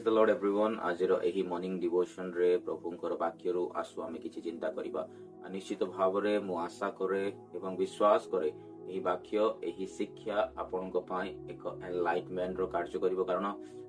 Praise the Lord everyone. आज एही morning devotion रे प्रभुंकर वाक्य आसु आमे किछि चिंता करिबा। निश्चित भाव रे मु आशा करे एवं विश्वास करे एही वाक्य एही शिक्षा आपनक पाई एक एनलाइटमेंट रो कार्य करिवो, कारण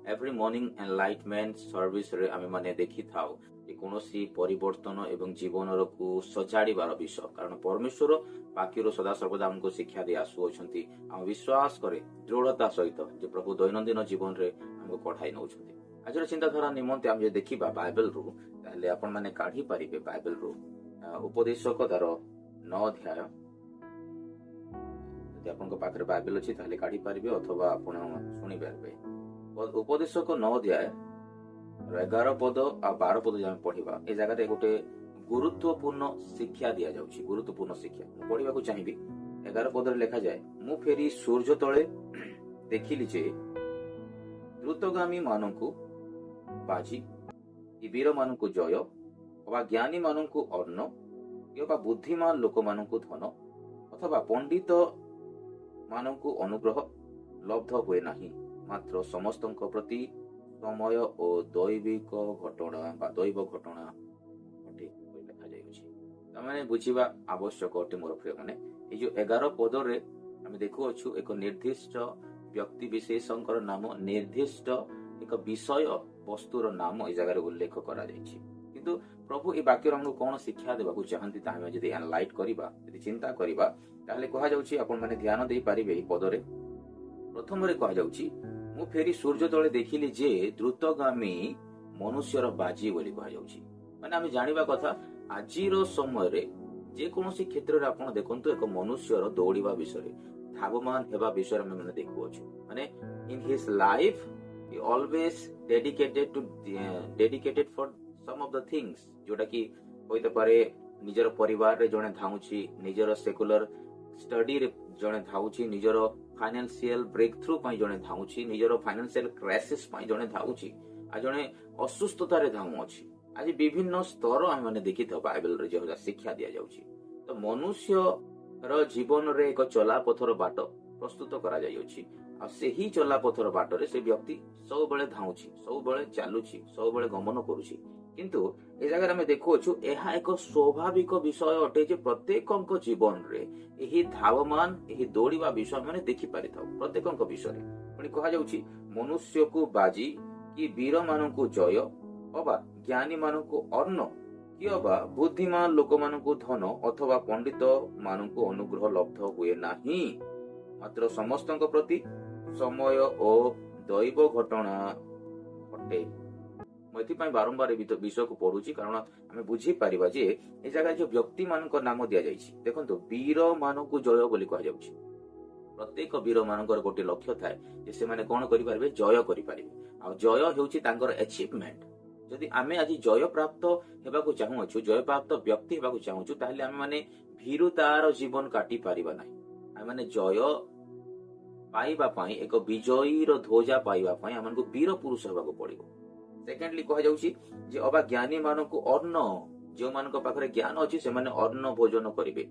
एवरी मॉर्निंग एनलाइटमेंट सर्विस रे आमे माने देखि थाउ जे कोनोसी परिवर्तन एवं जीवन रो को सजाड़ीबार विषय, कारण परमेश्वर वाक्य रो सदा सर्वदा हमको शिक्षा दे आसु अछंती। हम विश्वास करे दृढ़ता सहित जे प्रभु दैनंदिन जीवन रे हमको पढ़ाई नउछंती। आज चिंताधारा निमंते आम देखा बाइबल रू ताहले आपण माने काढ़ी पारिबे बाइबल रू उपदेशक तार 9 अध्याय। यदि आपन को पाखरे बाइबल अछि ताहले काढ़ी पारिबे अथवा आपण सुनि पारिबे। उपदेशक 9 अध्याय 11 पद आ 12 पद जे पढ़िबा ए जगह रे गोटे गुरुत्वपूर्ण शिक्षा दिया जाउछि। गुरुत्वपूर्ण शिक्षा पढ़िबा को चाहिबी। 11 पद रे लिखा जाय, मु फेरी सूर्य तळे देखिली जे द्रुतगामी मानंकु बाजी, वीर मानंकु जय, अथवा ज्ञानी मानंकु अन्न, अथवा बुद्धिमान लोक मानंकु धन, अथवा पंडित मानंकु अनुग्रह लब्ध हुए नाही, मात्र समस्तंक प्रति समय ओ दैविक घटना बा दैव घटना अटे लिखा जाय अछि। तमाने बुझिबा आवश्यक अटे मोर प्रिय माने। ए जो 11 पद रे हम देखु अछु एक निर्दिष्ट व्यक्ति विशेषकर नाम, निर्दिष्ट एक विषय वस्तुर नाम ए जगह उल्लेख करा जायछि। किंतु प्रभु ए वाक्य हमको कोन शिक्षा देबाकू चाहंती तामे जदि एनालाइज करिबा, जदि चिंता करिबा, ताले कहा जाउछि आपण माने ध्यान देई पारिबे। ए पदरे प्रथम रे कहा जाउछि, मु फेरी सूर्य तळे देखिली जे द्रुतगामी मनुष्यर बाजी बोली कहा जाउछि। माने हम जानिबा कथा आजिरो समय रे जे कोनोसी क्षेत्र रे आपण देखंतु एक मनुष्यर दौड़िबा विषय, धावमान हेबा विषय में मैंने देखु अछि। माने in his life he always dedicated for some of the things जोटा कि होइते पारे निजर परिवार रे जणे धाउछि, निजर सेकुलर स्टडी रे जणे धाउछि, निजर फाइनेंशियल ब्रेक थ्रू पई जणे धाउछि, निजर फाइनेंशियल क्राइसिस पई जणे धाउछि, आ जणे असुस्थता रे धाउ अछि। आज विभिन्न स्तर हम माने देखि त बाइबल रे जे शिक्षा दिया जाउछि। तो मनुष्य रो जीवन रे एक चला पथर बाट प्रस्तुत करा जाय अछि। आ सेही चला पथर बाट रे से व्यक्ति सब बेले धाउछि, सब बेले चालुछि, सब बेले गमन करूछि। किंतु ए जगह हम देखु छु एहा एक स्वाभाविक विषय अटे जे प्रत्येकक जीवन रे एही धावमान एही दौड़िबा विषय माने देखि पारि थाउ। प्रत्येकक विषय रे पुनी कहा जाउछि मनुष्य को बाजी कि वीर माननकु जय, अबा ज्ञानी माननकु अन्न, कि अबा बुद्धिमान लोक माननकु धन, अथवा पंडित माननकु अनुग्रह लब्ध हुए नाही, मात्र समस्तंक प्रति समय ओ दैव घटना अटे। मैं बारंबार विषय को पढ़ुची, कारण आम बुझी पारिबा जे ए जगह जो व्यक्ति मानक नाम दिया जाइछि। देखंतु वीर मानकु जय बोली कहा जाउछि। प्रत्येक वीर मानकर गोटे लक्ष्य थाए जे से माने कोन करि पारबे, जय करि पारबे। आ जय हेउछि तांकर अचीवमेंट। जदि आमे आज जय प्राप्त हेबाकू चाहू अछु, जय प्राप्त व्यक्ति हेबाकू चाहू छु, ताहले आमे माने भीरुतार जीवन काटी पारिबा नाही। आमे माने जय पाइबा पाई, एक विजयी रो ध्वजा पाइबा पाई हमनको वीर पुरुष हेबाकू पड़िबो। सेकेंडली कहा जाउछि जे अबा ज्ञानी मानकु अन्न, जो मानक पाखरे ज्ञान अछि से माने अन्न भोजन करिवे,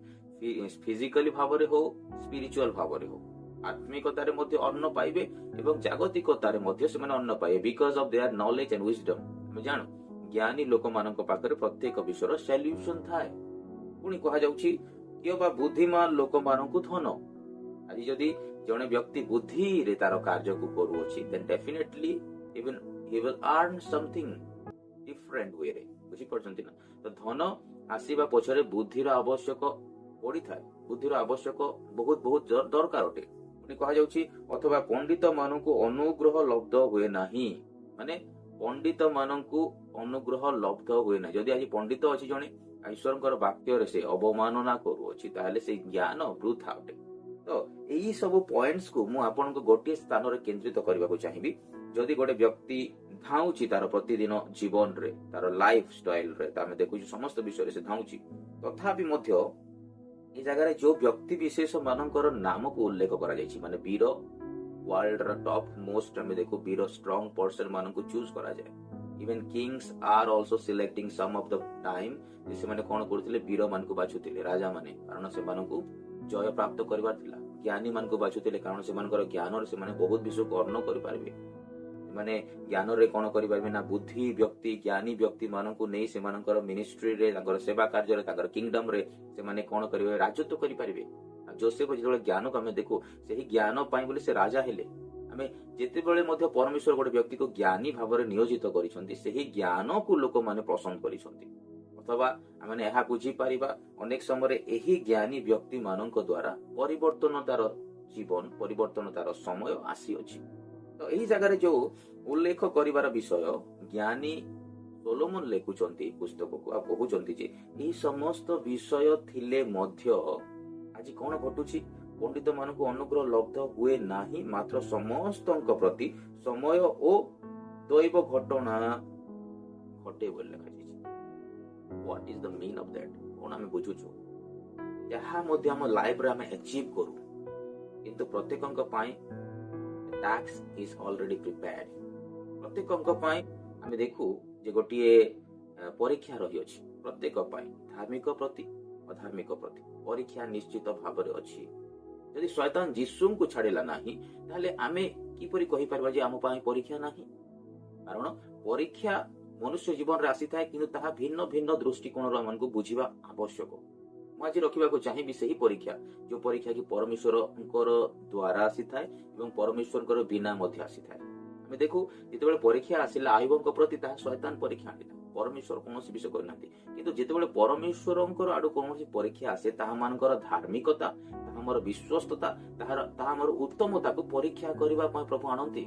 फिजिकली भावरे हो, स्पिरिचुअल भावरे हो, आत्मिकतारे मध्ये अन्न पाइबे एवं जागतिकतारे मध्ये से माने अन्न पाइबे, because of their knowledge and wisdom. हम जानो ज्ञानी लोक मानक पाखरे प्रत्येक विषयर सॉल्यूशन थाए। पुनी कहा जाउछि कि अबा बुद्धिमान लोक मानकु धन। आज जदि जने व्यक्ति बुद्धि रे तार कार्य को करू अछि, then definitely even he will earn something different way रे। बुझी परछंती ना? तो धन आसीबा पछरे बुद्धिर आवश्यक पड़ी थाए। बुद्धिर आवश्यक बहुत बहुत दरकार अटे। पुनी कहा जाउछि अथवा पंडित माननकु अनुग्रह लब्ध हुए नाही। माने पंडित माननकु अनुग्रह लब्ध हुए नाही। जदि आज पंडित अछि जणे ईश्वरकर वाक्य रे से अवमानना करू अछि, ताहले से ज्ञान वृथा अटे। तो एही सब पॉइंट्स को मु आपनको गोटे स्थान रे केंद्रित करबा को चाहिबी। जदि गोटे व्यक्ति धाउछि तार प्रतिदिन जीवन रे, तार लाइफ स्टाइल रे, तामे देखु समस्त विषय रे से धाउछि, तथापि मध्य ए जगह रे जो व्यक्ति विशेष मानकर नाम को उल्लेख करा जायछि। माने वीर वर्ल्ड रा टॉप मोस्ट हमें देखो वीर स्ट्रांग पर्सन मान को चूज करा जाए। Even kings are also selecting some of the time से माने कोन करथिले, वीर मान को बाछुथिले राजा माने, कारण से मान को जय प्राप्त करबार थिला। ज्ञानी मान को बाछुथिले कारण से मानकर ज्ञान रे से माने बहुत विषय को अर्ण करि पारबे। ମାନେ ଜ୍ଞାନରେ କଣ କରିପାରିବେ ନା ବୁଦ୍ଧି ବ୍ୟକ୍ତି ଜ୍ଞାନୀ ବ୍ୟକ୍ତି ମାନଙ୍କୁ ନେଇ ସେମାନଙ୍କର ମିନିଷ୍ଟ୍ରିରେ ତାଙ୍କର ସେବା କାର୍ଯ୍ୟରେ ତାଙ୍କର କିଙ୍ଗଡମ ରେ ସେମାନେ କଣ କରିବେ ରାଜତ୍ୱ କରିପାରିବେ। ଯୋସେଫ ଯେତେବେଳେ ଜ୍ଞାନକୁ ଆମେ ଦେଖୁ ସେହି ଜ୍ଞାନ ପାଇଁ ବୋଲି ସେ ରାଜା ହେଲେ। ଆମେ ଯେତେବେଳେ ମଧ୍ୟ ପରମେଶ୍ୱର ଗୋଟେ ବ୍ୟକ୍ତିକୁ ଜ୍ଞାନୀ ଭାବରେ ନିୟୋଜିତ କରିଛନ୍ତି ସେହି ଜ୍ଞାନକୁ ଲୋକମାନେ ପସନ୍ଦ କରିଛନ୍ତି। ଅଥବା ଆମେ ଏହା ବୁଝିପାରିବା ଅନେକ ସମୟରେ ଏହି ଜ୍ଞାନୀ ବ୍ୟକ୍ତି ମାନଙ୍କ ଦ୍ଵାରା ପରିବର୍ତ୍ତନ ତାର ଜୀବନ ପରିବର୍ତ୍ତନ ତାର ସମୟ ଆସିଅଛି। ତ ଏହି ଜାଗାରେ ଯୋଉ ଉଲ୍ଲେଖ କରିବାର ବିଷୟ ଜ୍ଞାନୀ ସୋଲୋମନ ଲେଖୁଛନ୍ତି ପୁସ୍ତକକୁ ଆଉ କହୁଛନ୍ତି ଯେ ଏହି ସମସ୍ତ ବିଷୟ ଥିଲେ ମଧ୍ୟ ଆଜି କଣ ଘଟୁଛି ପଣ୍ଡିତ ମାନଙ୍କୁ ଅନୁଗ୍ରହ ଲବ୍ଧ ହୁଏ ନାହିଁ ମାତ୍ର ସମସ୍ତଙ୍କ ପ୍ରତି ସମୟ ଓ ଦୈବ ଘଟଣା ଘଟେ ବୋଲି ଲେଖାଯାଇଛି। What is the mean of that? କଣ ଆମେ ବୁଝୁଛୁ ଯାହା ମଧ୍ୟ ଆମ ଲାଇଫରେ ଆମେ ଆଚିଭ୍ କରୁ କିନ୍ତୁ ପ୍ରତ୍ୟେକଙ୍କ ପାଇଁ ଟାସ୍କ ଇଜ ଅଲରେଡି ପ୍ରିପେୟାର୍ଡ। ପ୍ରତ୍ୟେକଙ୍କ ପାଇଁ ଆମେ ଦେଖୁ ଯେ ଗୋଟିଏ ପରୀକ୍ଷା ରହିଅଛି ପ୍ରତ୍ୟେକ ପାଇଁ ଧାର୍ମିକ ପ୍ରତି ଅଧାର୍ମିକ ପ୍ରତି ପରୀକ୍ଷା ନିଶ୍ଚିତ ଭାବରେ ଅଛି। ଯଦି ଶୈତାନ ଯୀଶୁଙ୍କୁ ଛାଡ଼ିଲା ନାହିଁ ତାହେଲେ ଆମେ କିପରି କହିପାରିବା ଯେ ଆମ ପାଇଁ ପରୀକ୍ଷା ନାହିଁ? କାରଣ ପରୀକ୍ଷା ମନୁଷ୍ୟ ଜୀବନରେ ଆସିଥାଏ କିନ୍ତୁ ତାହା ଭିନ୍ନ ଭିନ୍ନ ଦୃଷ୍ଟିକୋଣରୁ ଆମକୁ ବୁଝିବା ଆବଶ୍ୟକ। ମୁଁ ଆଜି ରଖିବାକୁ ଚାହିଁବି ସେହି ପରୀକ୍ଷା ଯୋଉ ପରୀକ୍ଷା କି ପରମେଶ୍ୱରଙ୍କର ଦ୍ଵାରା ଆସିଥାଏ ଏବଂ ପରମେଶ୍ୱରଙ୍କର ବିନା ମଧ୍ୟ ଆସିଥାଏ। ଆମେ ଦେଖୁ ଯେତେବେଳେ ପରୀକ୍ଷା ଆସିଲା ଆୟୁବଙ୍କ ପ୍ରତି ତାହା ଶୈତାନ ପରୀକ୍ଷା ଆଣିଲା, ପରମେଶ୍ୱର କୌଣସି ବିଷୟ କରିନାହାନ୍ତି। କିନ୍ତୁ ଯେତେବେଳେ ପରମେଶ୍ୱରଙ୍କର ଆଡୁ କୌଣସି ପରୀକ୍ଷା ଆସେ ତାହା ମାନଙ୍କର ଧାର୍ମିକତା ତାହା ଆମର ବିଶ୍ୱସ୍ତତା ତାହା ଆମର ଉତ୍ତମତାକୁ ପରୀକ୍ଷା କରିବା ପାଇଁ ପ୍ରଭୁ ଆଣନ୍ତି।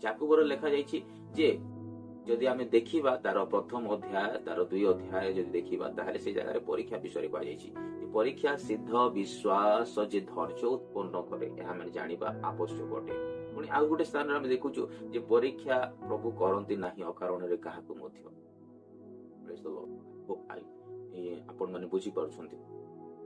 ଯାକୁବରେ ଲେଖାଯାଇଛି ଯେ ଯଦି ଆମେ ଦେଖିବା ତାର ପ୍ରଥମ ଅଧ୍ୟାୟ ତାର 2 ଅଧ୍ୟାୟ ଯଦି ଦେଖିବା ତାହେଲେ ସେ ଜାଗାରେ ପରୀକ୍ଷା ବିଷୟରେ କୁହାଯାଇଛି। ପରୀକ୍ଷା ସିଦ୍ଧ ବିଶ୍ୱାସ ଯେ ଧୈର୍ଯ୍ୟ ଉତ୍ପନ୍ନ କରେ ଏହା ଆମେ ଜାଣିବା ଆବଶ୍ୟକ ଅଟେ। ପୁଣି ଆଉ ଗୋଟେ ସ୍ଥାନରେ ଆମେ ଦେଖୁଛୁ ଯେ ପରୀକ୍ଷା ପ୍ରଭୁ କରନ୍ତି ନାହିଁ ଅକାରଣରେ କାହାକୁ ମଧ୍ୟ। ଆପଣ ମାନେ ବୁଝିପାରୁଛନ୍ତି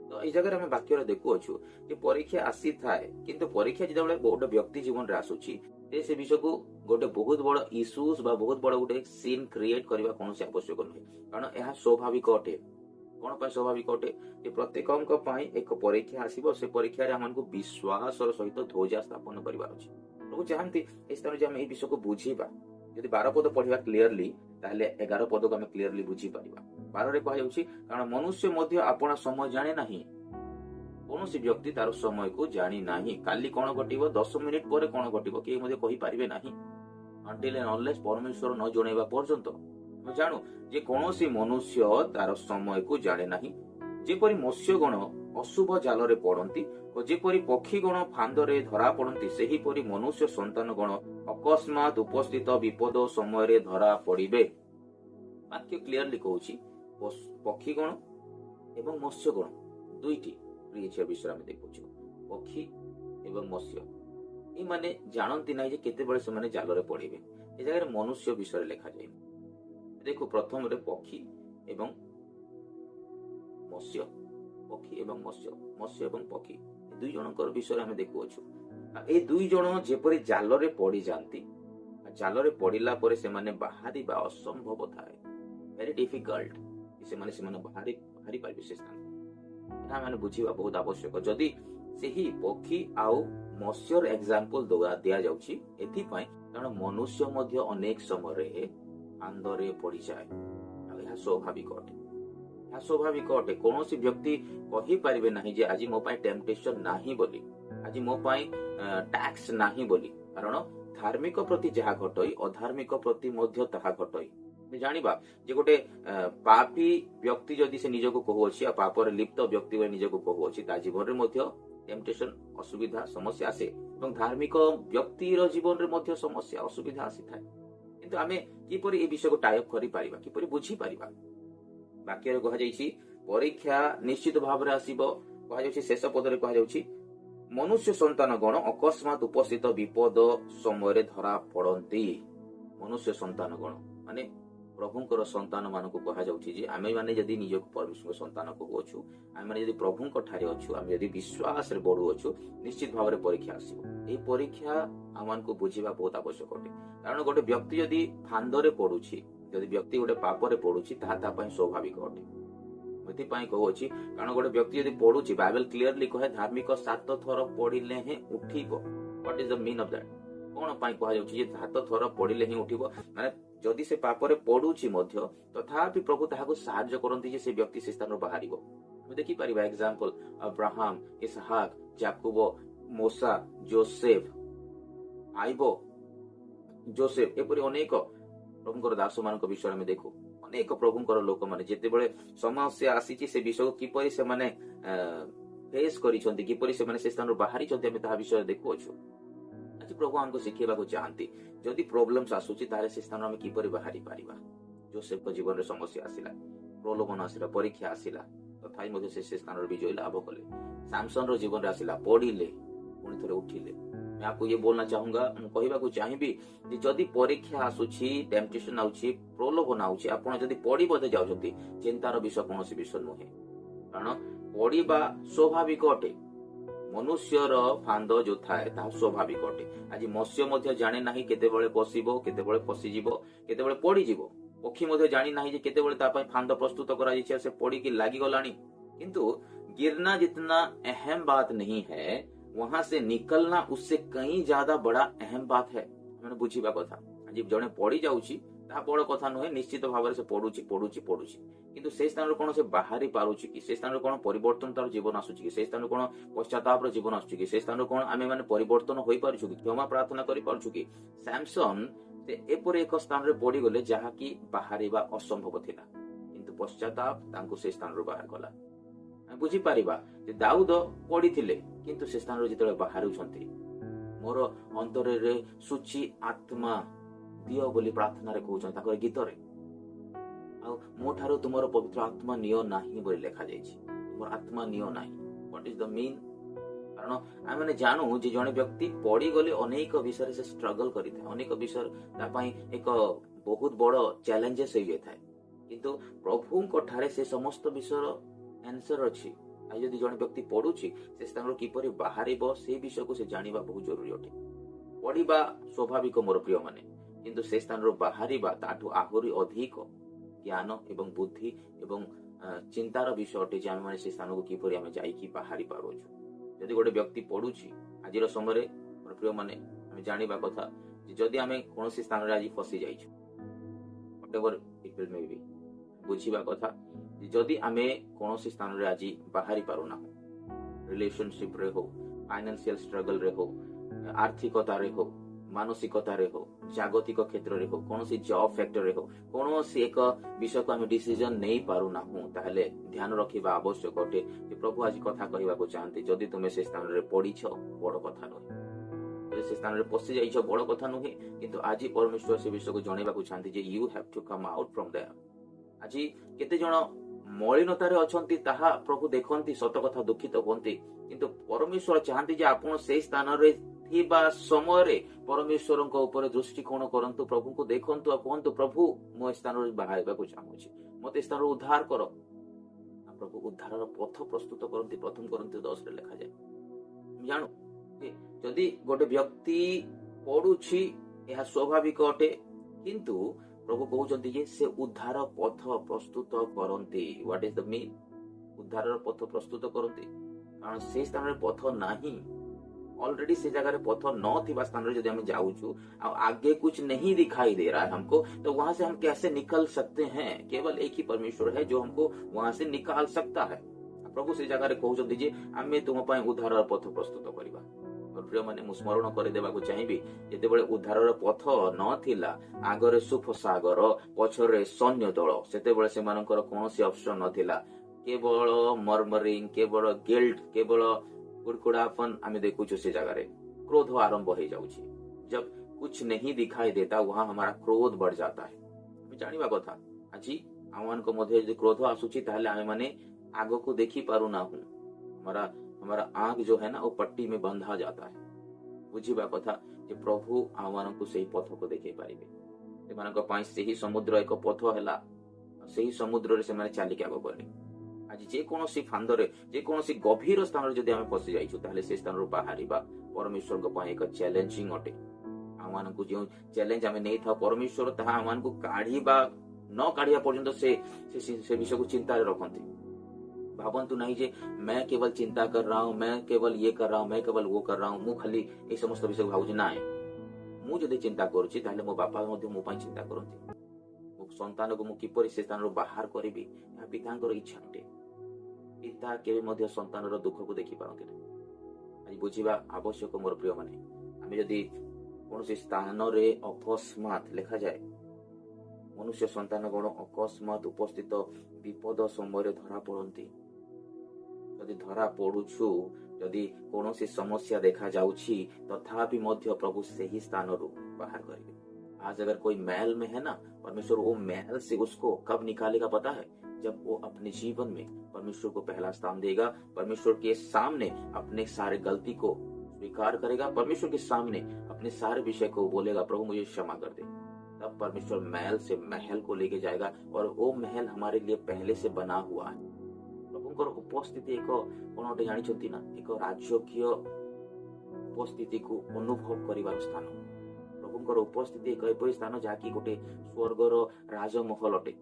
ତ ଏଇ ଜାଗାରେ ଆମେ ବାକ୍ୟରେ ଦେଖୁଅଛୁ ଯେ ପରୀକ୍ଷା ଆସିଥାଏ କିନ୍ତୁ ପରୀକ୍ଷା ଯେତେବେଳେ ଗୋଟେ ବ୍ୟକ୍ତି ଜୀବନରେ ଆସୁଛି ସେ ବିଷୟକୁ ଗୋଟେ ବହୁତ ବଡ ଇସ୍ୟୁଜ ବା ବହୁତ ବଡ ଗୋଟେ ସିନ୍ କ୍ରିଏଟ କରିବା କୌଣସି ଆବଶ୍ୟକ ନୁହେଁ। କାରଣ ଏହା ସ୍ୱାଭାବିକ ଅଟେ। କଣ ପାଇଁ ସ୍ୱାଭାବିକ ଅଟେ ଯେ ପ୍ରତ୍ୟେକଙ୍କ ପାଇଁ ଏକ ପରୀକ୍ଷା ଆସିବ। ସେ ପରୀକ୍ଷାରେ ଆମକୁ ବିଶ୍ୱାସର ସହିତ ଧ୍ୱଜା ସ୍ଥାପନ କରିବାର ଅଛି। ପ୍ରଭୁ ଚାହାନ୍ତି ଏ ସ୍ଥାନରେ ଯେ ଆମେ ଏହି ବିଷୟକୁ ବୁଝିବା। ଯଦି 12 ପଦ ପଢିବା କ୍ଲିୟରଲି ତାହେଲେ 11 ପଦକୁ ଆମେ କ୍ଲିୟରଲି ବୁଝିପାରିବା। 12ରେ କୁହାଯାଉଛି କାରଣ ମନୁଷ୍ୟ ମଧ୍ୟ ଆପଣା ସମୟ ଜାଣେ ନାହିଁ, କୌଣସି ବ୍ୟକ୍ତି ତାର ସମୟକୁ ଜାଣି ନାହିଁ। କାଲି କଣ ଘଟିବ 10 ମିନିଟ ପରେ କଣ ଘଟିବ କେହି ମଧ୍ୟ କହିପାରିବେ ନାହିଁ until and unless ପରମେଶ୍ୱର ନ ଜଣେଇବା ପର୍ଯ୍ୟନ୍ତ। ଆମେ ଜାଣୁ ଯେ କୌଣସି ମନୁଷ୍ୟ ତାର ସମୟକୁ ଜାଣେ ନାହିଁ। ଯେପରି ମତ୍ସ୍ୟଗଣ ଅଶୁଭ ଜାଲରେ ପଡନ୍ତି ଓ ଯେପରି ପକ୍ଷୀଗଣ ଫାନ୍ଦରେ ଧରା ପଡନ୍ତି ସେହିପରି ମନୁଷ୍ୟ ସନ୍ତାନ ଗଣ ଅକସ୍ମାତ ଉପସ୍ଥିତ ବିପଦ ସମୟରେ ଧରା ପଡିବେ। ବାକ୍ୟ କ୍ଲିୟରଲି କହୁଛି ପକ୍ଷୀଗଣ ଏବଂ ମତ୍ସ୍ୟଗଣ ଦୁଇଟି କ୍ରିଏଚର ବିଷୟରେ ଆମେ ଦେଖୁଛୁ। ପକ୍ଷୀ ଏବଂ ମତ୍ସ୍ୟ ଏମାନେ ଜାଣନ୍ତି ନାହିଁ ଯେ କେତେବେଳେ ସେମାନେ ଜାଲରେ ପଡିବେ। ଏ ଜାଗାରେ ମନୁଷ୍ୟ ବିଷୟରେ ଲେଖାଯାଏ। ଦେଖୁ ପ୍ରଥମରେ ପକ୍ଷୀ ଏବଂ ମତ୍ସ୍ୟ ମତ୍ସ୍ୟ ଏବଂ ପକ୍ଷୀ ଏ 2 ଜଣଙ୍କର ବିଷୟରେ ଆମେ ଦେଖୁଅଛୁ। ଏ 2 ଜଣ ଯେପରି ଜାଲରେ ପଡିଯାନ୍ତି, ଜାଲରେ ପଡିଲା ପରେ ସେମାନେ ବାହାରିବା ଅସମ୍ଭବ ଥାଏ, ଭେରି ଡିଫିକଲ୍ଟ। ସେମାନେ ବାହାରି ପାରିବେ ସେ ସ୍ଥାନ। ଏହା ମାନେ ବୁଝିବା ବହୁତ ଆବଶ୍ୟକ। ଯଦି ସେହି ପକ୍ଷୀ ଆଉ ମତ୍ସ୍ୟର ଏକ୍ସାମ୍ପଲ ଦିଆଯାଉଛି ଏଥିପାଇଁ କାରଣ ମନୁଷ୍ୟ ମଧ୍ୟ ଅନେକ ସମୟରେ ଫାନ୍ଦରେ ପଡିଯାଏ। ଆଉ ଏହା ସ୍ୱାଭାବିକ ଅଟେ। କୌଣସି ବ୍ୟକ୍ତି କହିପାରିବେ ନାହିଁ ଯେ ଆଜି ମୋ ପାଇଁ ଟେମ୍ପଟେସନ ନାହିଁ ବୋଲି, ଆଜି ମୋ ପାଇଁ ଟ୍ୟାକ୍ସ ନାହିଁ ବୋଲି। କାରଣ ଧାର୍ମିକ ପ୍ରତି ଯାହା ଘଟଇ ଅଧାର୍ମିକ ପ୍ରତି ମଧ୍ୟ ତାହା ଘଟଇ। ଜାଣିବା ଯେ ଗୋଟେ ପାପୀ ବ୍ୟକ୍ତି ଯଦି ସେ ନିଜକୁ କହୁଅଛି ଆଉ ପାପରେ ଲିପ୍ତ ବ୍ୟକ୍ତି ନିଜକୁ କହୁଅଛି ତା ଜୀବନରେ ମଧ୍ୟ ଟେମ୍ପଟେସନ ଅସୁବିଧା ସମସ୍ୟା ଆସେ ଏବଂ ଧାର୍ମିକ ବ୍ୟକ୍ତିର ଜୀବନରେ ମଧ୍ୟ ସମସ୍ୟା ଅସୁବିଧା ଆସିଥାଏ। କିନ୍ତୁ ଆମେ କିପରି ଏ ବିଷୟକୁ ଟାଇପ୍ କରିପାରିବା, କିପରି ବୁଝିପାରିବା? ବାକ୍ୟରେ କୁହାଯାଇଛି ପରୀକ୍ଷା ନିଶ୍ଚିତ ଭାବରେ ଆସିବ। କୁହାଯାଉଛି ଶେଷ ପଦରେ କୁହାଯାଉଛି ମନୁଷ୍ୟ ସନ୍ତାନ ଗଣ ଅକସ୍ମାତ ଉପସ୍ଥିତ ବିପଦ ସମୟରେ ଧରା ପଡନ୍ତି। ମନୁଷ୍ୟ ସନ୍ତାନ ଗଣ ମାନେ ପ୍ରଭୁଙ୍କର ସନ୍ତାନ ମାନଙ୍କୁ କୁହାଯାଉଛି ଯେ ଆମେ ମାନେ ଯଦି ନିଜକୁ ପରମେଶ୍ୱରଙ୍କ ସନ୍ତାନ କହୁଅଛୁ, ଆମେ ମାନେ ଯଦି ପ୍ରଭୁଙ୍କ ଠାରେ ଅଛୁ, ଆମେ ଯଦି ବିଶ୍ୱାସରେ ବଢୁଅଛୁ ନିଶ୍ଚିତ ଭାବରେ ପରୀକ୍ଷା ଆସିବ। ଏହି ପରୀକ୍ଷା ଆମମାନଙ୍କୁ ବୁଝିବା ବହୁତ ଆବଶ୍ୟକ ଅଟେ। କାରଣ ଗୋଟେ ବ୍ୟକ୍ତି ଯଦି ଫାନ୍ଦରେ ପଡୁଛି, ଯଦି ବ୍ୟକ୍ତି ଗୋଟେ ପାପରେ ପଡୁଛି ତାହା ତା ପାଇଁ ସ୍ୱାଭାବିକ ଅଟେ। ଏଥିପାଇଁ କହୁଅଛି କାରଣ ଗୋଟେ ବ୍ୟକ୍ତି ଯଦି ପଡୁଛି ବାଇବେଲ କ୍ଲିୟରଲି କହେ ଧାର୍ମିକ 7 ଥର ପଡିଲେ ହିଁ ଉଠିବ। What is the mean of that? କଣ ପାଇଁ କୁହାଯାଉଛି ଯେ 7 ଥର ପଡିଲେ ହିଁ ଉଠିବ, ମାନେ ଯଦି ସେ ପାପରେ ପଡୁଛି ମଧ୍ୟ ତଥାପି ପ୍ରଭୁ ତାହାକୁ ସାହାଯ୍ୟ କରନ୍ତି ଯେ ସେ ବ୍ୟକ୍ତି ସେ ସ୍ଥାନରୁ ବାହାରିବ। ଆମେ ଦେଖିପାରିବା ଏକ୍ସାମ୍ପଲ ଅବ୍ରାହମ, ଇସହାକ, ଯାକୁବ, ମୋସା, ଯୋସେଫ, ଆଇବ, ଯୋସେଫ, ଏପରି ଅନେକ ପ୍ରଭୁଙ୍କର ଦାସ ମାନଙ୍କ ବିଷୟରେ ଆମେ ଦେଖୁ। ଅନେକ ପ୍ରଭୁଙ୍କର ଲୋକମାନେ ଯେତେବେଳେ ସମସ୍ୟା ଆସିଛି ସେ ବିଷୟକୁ କିପରି ସେମାନେ ଫେସ୍ କରିଛନ୍ତି, କିପରି ସେମାନେ ସେ ସ୍ଥାନରୁ ବାହାରିଛନ୍ତି, ଆମେ ତାହା ବିଷୟରେ ଦେଖୁଅଛୁ। ଆଜି ପ୍ରଭୁ ଆମକୁ ଶିଖେଇବାକୁ ଚାହାନ୍ତି ଯଦି ପ୍ରୋବ୍ଲେମ୍ସ ଆସୁଛି ତାହେଲେ ସେ ସ୍ଥାନରୁ ଆମେ କିପରି ବାହାରି ପାରିବା। ଯୋସେଫଙ୍କ ଜୀବନରେ ସମସ୍ୟା ଆସିଲା, ପ୍ରଲୋଭନ ଆସିଲା, ପରୀକ୍ଷା ଆସିଲା, ତଥାପି ମଧ୍ୟ ସେ ସ୍ଥାନରେ ବିଜୟ ଲାଭ କଲେ। ସାମସନର ଜୀବନରେ ଆସିଲା, ପଡିଲେ ପୁଣି ଥରେ ଉଠିଲେ। मैं आपको ये बोलना चाहूंगा, ମୁଁ କହିବାକୁ ଚାହିଁବି ଯେ ଯଦି ପରୀକ୍ଷା ଆସୁଛି, ଟେମ୍ପଟେସନ ଆଉଛି, ପ୍ରଲୋଭନ ଆଉଛି, ଆପଣ ଯଦି ପଡି ମଧ୍ୟ ଯାଉଛନ୍ତି, ଚିନ୍ତାର ବିଷୟ କୌଣସି ବିଷୟ ନୁହେଁ। କାରଣ ପଡିବା ସ୍ୱାଭାବିକ ଅଟେ। ମନୁଷ୍ୟର ଫାନ୍ଦ ଯୋଉ ଥାଏ ତାହା ସ୍ୱାଭାବିକ ଅଟେ। ଆଜି ମତ୍ସ୍ୟ ମଧ୍ୟ ଜାଣେ ନାହିଁ କେତେବେଳେ ପଶିବ, କେତେବେଳେ ପଶିଯିବ, କେତେବେଳେ ପଡିଯିବ। ପକ୍ଷୀ ମଧ୍ୟ ଜାଣି ନାହିଁ ଯେ କେତେବେଳେ ତା ପାଇଁ ଫାନ୍ଦ ପ୍ରସ୍ତୁତ କରାଯାଇଛି, ସେ ପଡିକି ଲାଗିଗଲାଣି। କିନ୍ତୁ गिरना जितना अहम बात नहीं है, वहां से निकलना उससे कहीं ज्यादा बड़ा अहम बात है। मैंने बुझीबा कथा आज जड़े पड़ी जाउची ता बड़ कथा नुहे, निश्चित भाव से पड़ुची पड़ुची पड़ुची, किंतु से स्थान कोन से बाहरी पारुची कि, से स्थान कोन परिवर्तन तार जीवन आसुची कि, से स्थान कोन पश्चाताप जीवन आसुची कि, से स्थान कोन आमे माने परिवर्तन होई पारुछु कि, क्षमा प्रार्थना करि पारुछु कि। सैमसन से एपर एक स्थान रे पड़ी गले जहा कि बाहरिबा असंभव थिला, किंतु पश्चाताप तांको से स्थान रो बाहर कला। बुझी पारिबा जे दाऊद पड़िथिले किंतु से स्थान रो जेतले बाहरुछंती, मोर अंतरे सुची आत्मा दियो बोली प्रार्थना रे कहउछन ताकर गीत रे। आ मो ठारो तुमरो पवित्र आत्मा नियो नाही बोली लेखा जायछि, तुमर आत्मा नियो नाही। What is the mean? कारण आमे माने जानू जे जणे व्यक्ति पड़ी गले अनेक विषय से स्ट्रगल करिथा, अनेक विषय ता पई एक बहुत बड़ चैलेंजेस होई थाए, किंतु प्रभुଙ୍କ ठारे से समस्त विषय आंसर अछि। आज यदि जणे व्यक्ति पढुछि से स्थान किपरि बाहरिबो से विषय को से जानिबा बहुत जरूरी अटे। पढ़िबा स्वाभाविक मोर प्रिय माने, किंतु से स्थान बाहरिबा ताठू आहुरी अधिक ज्ञान एवं बुद्धि एवं चिंतार विषय अटे जे आमे माने से स्थान को किपरि आमे जाईकी बाहरी पारोछु। यदि गोटे व्यक्ति पढुछि आजिर समय मोर प्रिय माने आमे जानिबा कथा जे जदि आमे कोनोसी स्थान रे आज फसी जाइछु, whatever it will may be, बुझिबा कथा जदि आमे कोनोसी स्थान रे आज बाहरी पारु ना, रिलेशनशिप रे हो, फाइनेंशियल स्ट्रगल रे हो, आर्थिकता रे हो, मानसिकता रे हो, जागतिक क्षेत्र रे हो, कोनोसी जॉब फैक्टर रे हो, कोनोसी एक विषय को आमे डिसीजन नै पारु ना हूं, ताहले ध्यान रखिबा आवश्यक अटे जे प्रभु आज कथा कहबा को चाहते जदि तुमे से स्थान रे पड़ीछ बड़ कथा नहे, से स्थान रे पसि जाइछ बड़ कथा नहे, किंतु आज परमेश्वर से विषय को जणेबा को चाहते जे you have to come out from there. आज केते जण मलिनतारे अछंती ताहा प्रभु देखंती, सत कथा दुखित होंती, किंतु परमेश्वर चाहती जे आपण से स्थान रे थिबा समय रे परमेश्वरଙ୍କ ऊपर दृष्टिकोण करंतु, प्रभु को देखंतु आ कहंतु प्रभु मो स्थान रे बाहरबा को चाहूची, मते स्थान रे उद्धार करो। प्रभु उद्धारर पथ प्रस्तुत करंती, प्रथम करंती 10 रे लिखा जाय। जानो जदि गोटे व्यक्ति पढुछि यह स्वाभाविक अटे, किंतु प्रभु कहउछंती जे से उद्धार पथ प्रस्तुत करंती। What is the mean? उद्धारर पथ प्रस्तुत करंती, कारण से स्थान रे पथ नाही, ऑलरेडी से जगह पथ न थिबा स्थान रे यदि हम जाउछु आ आगे कुछ नहीं दिखाई दे रहा है हमको, तो वहां से हम कैसे निकल सकते हैं? केवल एक ही परमेश्वर है जो हमको वहां से निकाल सकता है। प्रभु से जगह रे कहउछंती जे आमे तुम पई उद्धारर पथ प्रस्तुत करिबा। प्रिय माने मु स्मरण कर देबाको चाहिबी, जेतेबेले उद्धारर पथ न थिला, आगरे सुफ सागर, पछरे सैन्य दल, सेतेबेले सेमानकर कोनोसी ऑप्शन न थिला, केवल मर्मरिंग, केवल गिल्ट, केवल कुड़कुड़ापन आमे देखुछु। से जगह रे क्रोध आरंभ हो जाउछि। जब कुछ नहीं दिखाई देता वहां हमारा क्रोध बढ़ जाता है। हमें जानिबा कथा आजी आमान को मध्य यदि क्रोध आसुछि ताहले आमे माने आगो को देखि पारु ना हूं, हमारा आंख जो है ना वो पट्टी में बंधा जाता है। बुझिबा कथा जे प्रभु आमान को सही पथ को देखै पारिबे। सेमानक पाई सही समुद्र एक पथ हैला, सही समुद्र रे से माने चाली के आगो गले। आज जे कोनोसी फांदरे, जे कोनोसी गभीर स्थान रे जदि आमे फसी जाइछु ताहले से स्थान रो बाहरिबा परमेश्वर को पाई एक चैलेंजिंग अटे। आमान को जो चैलेंज आमे नै था परमेश्वर ताहा आमान को काढिबा न काढिया पर्यंत से विषय को चिंता रे रखंती। भावंतु नहीं जे मैं केवल चिंता कर रहा हूं, मैं केवल ये कर रहा हूं, मैं केवल वो कर रहा हूं, मु खाली ए समस्त विषय भावुची ना। ମୁଁ ଯଦି ଚିନ୍ତା କରୁଛି ତାହେଲେ ମୋ ବାପା ମଧ୍ୟ ମୋ ପାଇଁ ଚିନ୍ତା କରନ୍ତି। ମୋ ସନ୍ତାନକୁ ମୁଁ କିପରି ସେ ସ୍ଥାନରୁ ବାହାର କରିବି, ଏହା ପିତାଙ୍କର ଇଚ୍ଛା ଅଟେ। ପିତା କେବେ ମଧ୍ୟ ସନ୍ତାନର ଦୁଃଖକୁ ଦେଖିପାରନ୍ତି ନାହିଁ। ଆଜି ବୁଝିବା ଆବଶ୍ୟକ ମୋର ପ୍ରିୟମାନେ। ଆମେ ଯଦି କୌଣସି ସ୍ଥାନରେ ଅକସ୍ମାତ୍ ଲେଖାଯାଏ ମନୁଷ୍ୟ ସନ୍ତାନ ଗଣ ଅକସ୍ମାତ୍ ଉପସ୍ଥିତ ବିପଦ ସମୟରେ ଧରା ପଡନ୍ତି। ଯଦି ଧରା ପଡୁଛୁ, ଯଦି କୌଣସି ସମସ୍ୟା देखा जाउछि, तथापि मध्य प्रभु सही स्थानरू बाहर करेंगे। आज अगर कोई महल में है ना, परमेश्वर वो महल से उसको कब निकालेगा पता है? जब वो अपने जीवन में परमेश्वर को पहला स्थान देगा, परमेश्वर के सामने अपने सारे गलती को स्वीकार करेगा, परमेश्वर के सामने अपने सारे विषय को बोलेगा प्रभु मुझे क्षमा कर दे। तब परमेश्वर महल से महल को लेके जाएगा और वो महल हमारे लिए पहले से बना हुआ है। प्रभुଙ୍କର ଉପସ୍ଥିତି ଏକ କଣ ଗୋଟେ ଜାଣିଛନ୍ତି ନା, ଏକ ରାଜକୀୟ ଉପସ୍ଥିତିକୁ ଅନୁଭବ କରିବାର ସ୍ଥାନ। ପ୍ରଭୁଙ୍କର ଉପସ୍ଥିତି ଏକ ଏପରି ସ୍ଥାନ ଯାହାକି ଗୋଟେ ସ୍ୱର୍ଗର ରାଜମହଲ ଅଟେ।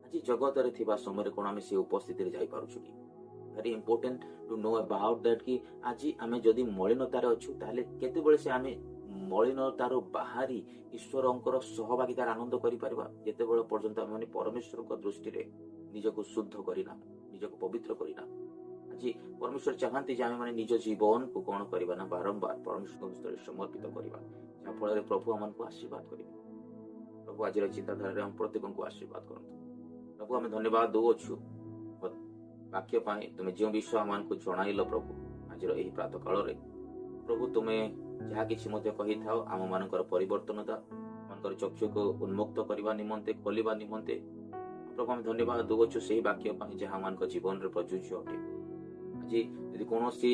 ଆଜି ଜଗତରେ ଥିବା ସମୟରେ କଣ ଆମେ ସେ ଉପସ୍ଥିତିରେ ଯାଇପାରୁଛୁ କି? Very important two no about that କି ଆଜି ଆମେ ଯଦି ମଳିନତାରେ ଅଛୁ ତାହେଲେ କେତେବେଳେ ସେ ଆମେ ମଳିନତାରୁ ବାହାରି ଈଶ୍ୱରଙ୍କର ସହଭାଗିତାର ଆନନ୍ଦ କରିପାରିବା? ଯେତେବେଳେ ପର୍ଯ୍ୟନ୍ତ ଆମେ ପରମେଶ୍ୱରଙ୍କ ଦୃଷ୍ଟିରେ ନିଜକୁ ଶୁଦ୍ଧ କରିନା, ନିଜକୁ ପବିତ୍ର କରିନା। ଆଜି ପରମେଶ୍ୱର ଚାହାନ୍ତି ଯେ ଆମେ ମାନେ ନିଜ ଜୀବନକୁ କଣ କରିବା ନା ବାରମ୍ବାର ପରମେଶ୍ୱରଙ୍କ ଦୃଷ୍ଟିରେ ସମର୍ପିତ କରିବା, ଯାହା ଫଳରେ ପ୍ରଭୁ ଆମକୁ ଆଶୀର୍ବାଦ କରିବେ। ପ୍ରଭୁ ଆଜିର ଚିନ୍ତାଧାରାରେ ଆମ ପ୍ରତ୍ୟେକଙ୍କୁ ଆଶୀର୍ବାଦ କରନ୍ତୁ। ପ୍ରଭୁ ଆମେ ଧନ୍ୟବାଦ ଦଉଛୁ ବାକ୍ୟ ପାଇଁ। ତୁମେ ଯେଉଁ ବିଷୟ ଆମକୁ ଜଣାଇଲ ପ୍ରଭୁ ଆଜିର ଏହି ପ୍ରାତଃ କାଳରେ, ପ୍ରଭୁ ତୁମେ ଯାହା କିଛି ମଧ୍ୟ କହିଥାଅ ଆମ ମାନଙ୍କର ପରିବର୍ତ୍ତନତା, ମାନଙ୍କର ଚକ୍ଷୁକୁ ଉନ୍ମୁକ୍ତ କରିବା ନିମନ୍ତେ, ଖୋଲିବା ନିମନ୍ତେ ପ୍ରଭୁ ଆମେ ଧନ୍ୟବାଦ ଦଉଛୁ ସେହି ବାକ୍ୟ ପାଇଁ ଯାହା ମାନଙ୍କ ଜୀବନରେ ପ୍ରଯୁଜ୍ୟ ଅଟେ। ଆଜି ଯଦି କୌଣସି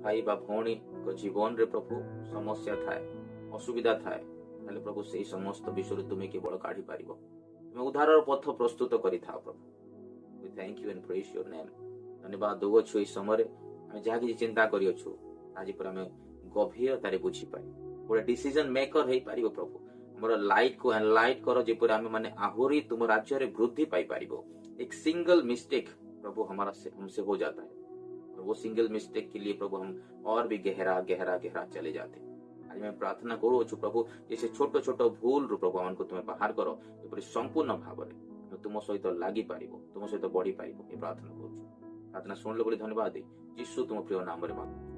ଭାଇ ବା ଭଉଣୀଙ୍କ ଜୀବନରେ ପ୍ରଭୁ ସମସ୍ୟା ଥାଏ, ଅସୁବିଧା ଥାଏ, ତାହେଲେ ପ୍ରଭୁ ସେହି ସମସ୍ତ ବିଷୟରୁ ତୁମେ କେବଳ କାଢି ପାରିବ। ତୁମେ ଉଦ୍ଧାରର ପଥ ପ୍ରସ୍ତୁତ କରିଥାଅ ପ୍ରଭୁ। We thank you and praise your name. ଧନ୍ୟବାଦ ଦଉଛୁ ଏହି ସମୟରେ ଆମେ ଯାହା କିଛି ଚିନ୍ତା କରିଅଛୁ ଆଜି ପରେ ଆମେ ଗଭୀରତାରେ ବୁଝିପାରି ଗୋଟେ ଡିସିଜନ ମେକର ହେଇପାରିବ ପ୍ରଭୁ। ଆମର ଲାଇଫ को एनलाइट करो जेपर हमें माने आहुरी तुम राज्य रे वृद्धि पाई पारिबो। एक सिंगल मिस्टेक प्रभु हमारा से हमसे हो जाता है और वो सिंगल मिस्टेक के लिए प्रभु हम और भी गहरा गहरा गहरा चले जाते हैं। आज मैं प्रार्थना करू प्रभु जैसे छोट छोट भूल रु प्रभु हमको तुम्हें बाहर करो, जेपरि संपूर्ण भाव रे तुम सहित लागि पारिबो, तुम सहित बढ़ी पारिबो। ये प्रार्थना करू। प्रार्थना सुनले बड़ी धन्यवाद दे यीशु तुम प्रिय नाम रे मांगू।